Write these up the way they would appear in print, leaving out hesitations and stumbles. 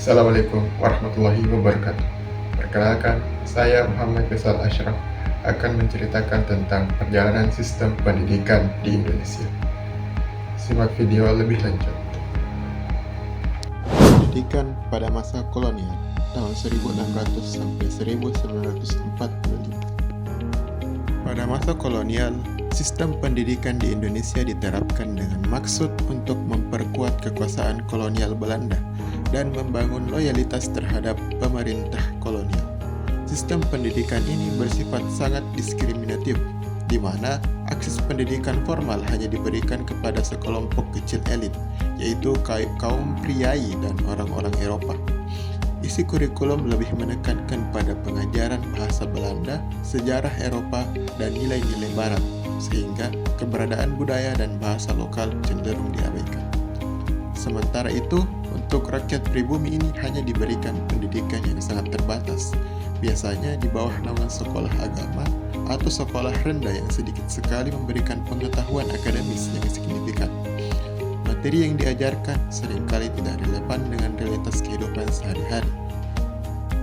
Assalamualaikum warahmatullahi wabarakatuh. Perkenalkan, saya Muhammad Faisal Ashraf akan menceritakan tentang perjalanan sistem pendidikan di Indonesia. Simak video lebih lanjut. Pendidikan pada masa kolonial tahun 1600 sampai 1945. Pada masa kolonial, sistem pendidikan di Indonesia diterapkan dengan maksud untuk memperkuat kekuasaan kolonial Belanda dan membangun loyalitas terhadap pemerintah kolonial. Sistem pendidikan ini bersifat sangat diskriminatif, di mana akses pendidikan formal hanya diberikan kepada sekelompok kecil elit, yaitu kaum priai dan orang-orang Eropa. Isi kurikulum lebih menekankan pada pengajaran bahasa Belanda, sejarah Eropa, dan nilai-nilai Barat, sehingga keberadaan budaya dan bahasa lokal cenderung diabaikan. Sementara itu, untuk rakyat pribumi ini hanya diberikan pendidikan yang sangat terbatas, biasanya di bawah naungan sekolah agama atau sekolah rendah yang sedikit sekali memberikan pengetahuan akademis yang signifikan. Materi yang diajarkan seringkali tidak relevan dengan realitas kehidupan sehari-hari,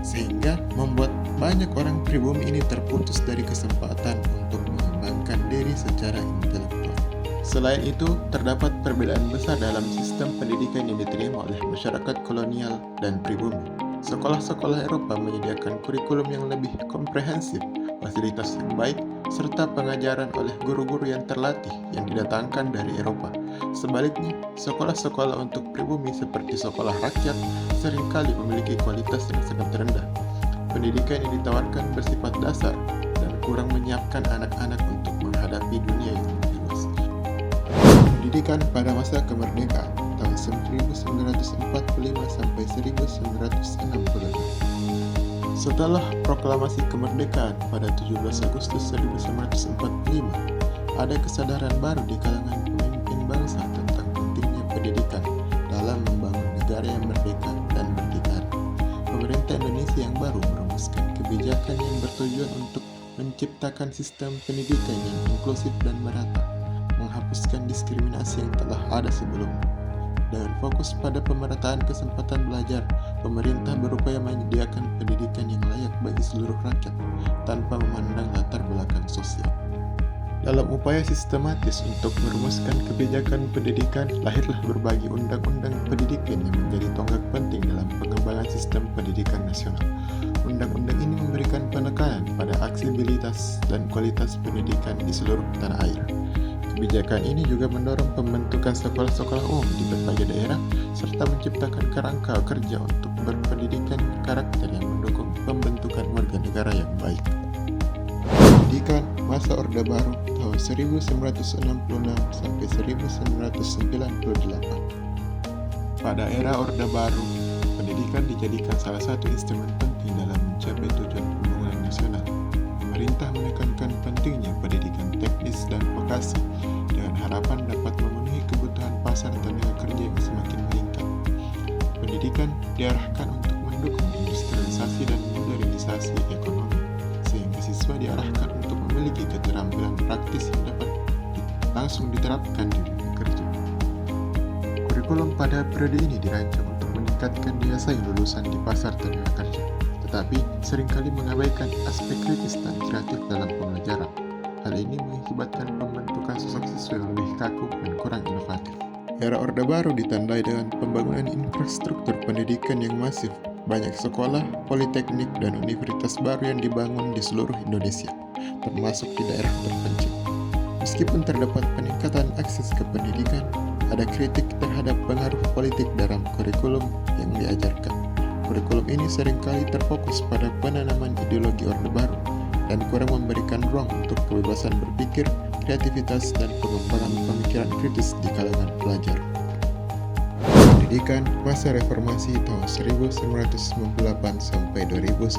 sehingga membuat banyak orang pribumi ini terputus dari kesempatan untuk mengembangkan diri secara intelektual. Selain itu, terdapat perbedaan besar dalam sistem pendidikan yang diterima oleh masyarakat kolonial dan pribumi. Sekolah-sekolah Eropa menyediakan kurikulum yang lebih komprehensif, fasilitas yang baik, serta pengajaran oleh guru-guru yang terlatih yang didatangkan dari Eropa. Sebaliknya, sekolah-sekolah untuk pribumi seperti sekolah rakyat seringkali memiliki kualitas yang sangat rendah. Pendidikan yang ditawarkan bersifat dasar dan kurang menyiapkan anak-anak untuk menghadapi dunia yang lebih luas. Pendidikan pada masa kemerdekaan tahun 1945 sampai 1966. Setelah proklamasi kemerdekaan pada 17 Agustus 1945, ada kesadaran baru di kalangan pemimpin bangsa tentang pentingnya pendidikan dalam membangun negara yang merdeka dan berdikari. Pemerintah Indonesia yang baru merumuskan kebijakan yang bertujuan untuk menciptakan sistem pendidikan yang inklusif dan merata, menghapuskan diskriminasi yang telah ada sebelumnya. Dengan fokus pada pemerataan kesempatan belajar, pemerintah berupaya menyediakan pendidikan yang layak bagi seluruh rakyat tanpa memandang latar belakang sosial. Dalam upaya sistematis untuk merumuskan kebijakan pendidikan, lahirlah berbagai undang-undang pendidikan yang menjadi tonggak penting dalam pengembangan sistem pendidikan nasional. Undang-undang ini memberikan penekanan pada aksesibilitas dan kualitas pendidikan di seluruh tanah air. Kebijakan ini juga mendorong pembentukan sekolah-sekolah umum di berbagai daerah serta menciptakan kerangka kerja untuk berpendidikan karakter yang mendukung pembentukan warga negara yang baik. Pendidikan masa Orde Baru tahun 1966 sampai 1998. Pada era Orde Baru, pendidikan dijadikan salah satu instrumen penting dalam mencapai tujuan pembangunan nasional. Pemerintah menekankan pentingnya pendidikan teknis dan vokasi dengan harapan dapat memenuhi kebutuhan pasar tenaga kerja yang semakin meningkat. Pendidikan diarahkan untuk mendukung industrialisasi dan modernisasi ekonomi, sehingga siswa diarahkan untuk memiliki keterampilan praktis yang dapat langsung diterapkan di dunia kerja. Kurikulum pada periode ini dirancang untuk meningkatkan daya saing lulusan di pasar tenaga kerja, tetapi seringkali mengabaikan aspek kritis dan kreatif dalam pembelajaran. Hal ini mengakibatkan pembentukan sosok siswa yang lebih kaku dan kurang inovatif. Era Orde Baru ditandai dengan pembangunan infrastruktur pendidikan yang masif. Banyak sekolah, politeknik, dan universitas baru yang dibangun di seluruh Indonesia, termasuk di daerah terpencil. Meskipun terdapat peningkatan akses ke pendidikan, ada kritik terhadap pengaruh politik dalam kurikulum yang diajarkan. Kurikulum ini seringkali terfokus pada penanaman ideologi Orde Baru dan kurang memberikan ruang untuk kebebasan berpikir, kreativitas, dan pengembangan pemikiran kritis di kalangan pelajar. Pendidikan masa reformasi tahun 1998 sampai 2010.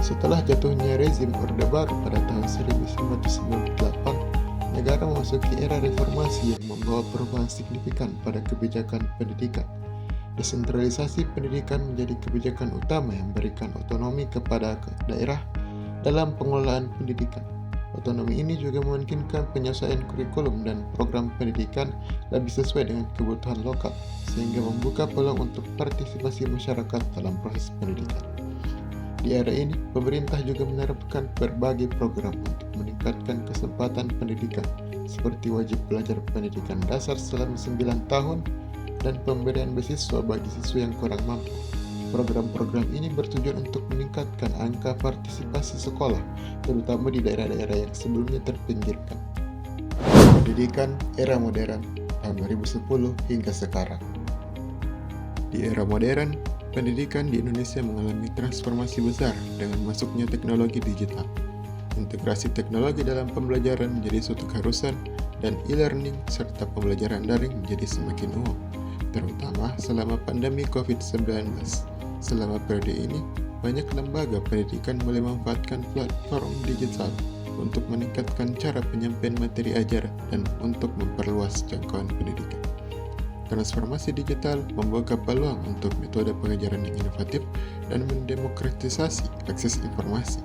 Setelah jatuhnya rezim Orde Baru pada tahun 1998, negara memasuki era reformasi yang membawa perubahan signifikan pada kebijakan pendidikan. Desentralisasi pendidikan menjadi kebijakan utama yang memberikan otonomi kepada daerah dalam pengelolaan pendidikan. Otonomi ini juga memungkinkan penyesuaian kurikulum dan program pendidikan lebih sesuai dengan kebutuhan lokal, sehingga membuka peluang untuk partisipasi masyarakat dalam proses pendidikan. Di era ini, pemerintah juga menerapkan berbagai program untuk meningkatkan kesempatan pendidikan, seperti wajib belajar pendidikan dasar selama 9 tahun dan pemberian beasiswa bagi siswa yang kurang mampu. Program-program ini bertujuan untuk meningkatkan angka partisipasi sekolah, terutama di daerah-daerah yang sebelumnya terpinggirkan. Pendidikan era modern tahun 2010 hingga sekarang. Di era modern, pendidikan di Indonesia mengalami transformasi besar dengan masuknya teknologi digital. Integrasi teknologi dalam pembelajaran menjadi suatu keharusan dan e-learning serta pembelajaran daring menjadi semakin umum, terutama selama pandemi COVID-19. Selama periode ini, banyak lembaga pendidikan mulai memanfaatkan platform digital untuk meningkatkan cara penyampaian materi ajar dan untuk memperluas jangkauan pendidikan. Transformasi digital membuka peluang untuk metode pengajaran yang inovatif dan mendemokratisasi akses informasi.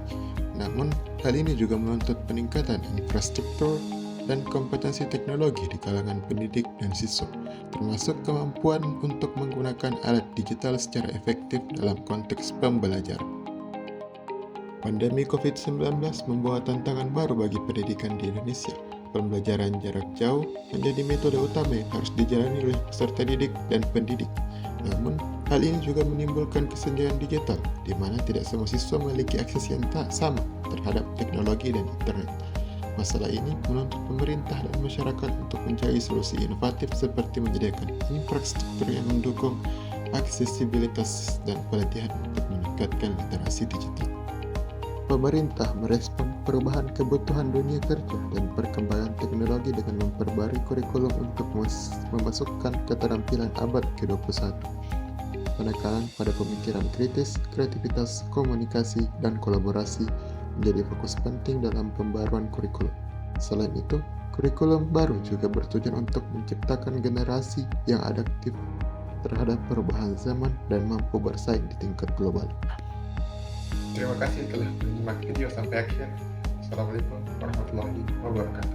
Namun, hal ini juga menuntut peningkatan infrastruktur dan kompetensi teknologi di kalangan pendidik dan siswa, termasuk kemampuan untuk menggunakan alat digital secara efektif dalam konteks pembelajaran. Pandemi COVID-19 membawa tantangan baru bagi pendidikan di Indonesia. Pembelajaran jarak jauh menjadi metode utama yang harus dijalani oleh peserta didik dan pendidik. Namun, hal ini juga menimbulkan kesenjangan digital, di mana tidak semua siswa memiliki akses yang tak sama terhadap teknologi dan internet. Masalah ini menuntut pemerintah dan masyarakat untuk mencari solusi inovatif seperti menyediakan infrastruktur yang mendukung aksesibilitas dan pelatihan untuk meningkatkan literasi digital. Pemerintah merespon perubahan kebutuhan dunia kerja dan perkembangan teknologi dengan memperbarui kurikulum untuk memasukkan keterampilan abad ke-21. Penekanan pada pemikiran kritis, kreativitas, komunikasi, dan kolaborasi menjadi fokus penting dalam pembaruan kurikulum. Selain itu, kurikulum baru juga bertujuan untuk menciptakan generasi yang adaptif terhadap perubahan zaman dan mampu bersaing di tingkat global. Terima kasih telah menyimak video sampai akhir. Assalamualaikum warahmatullahi wabarakatuh.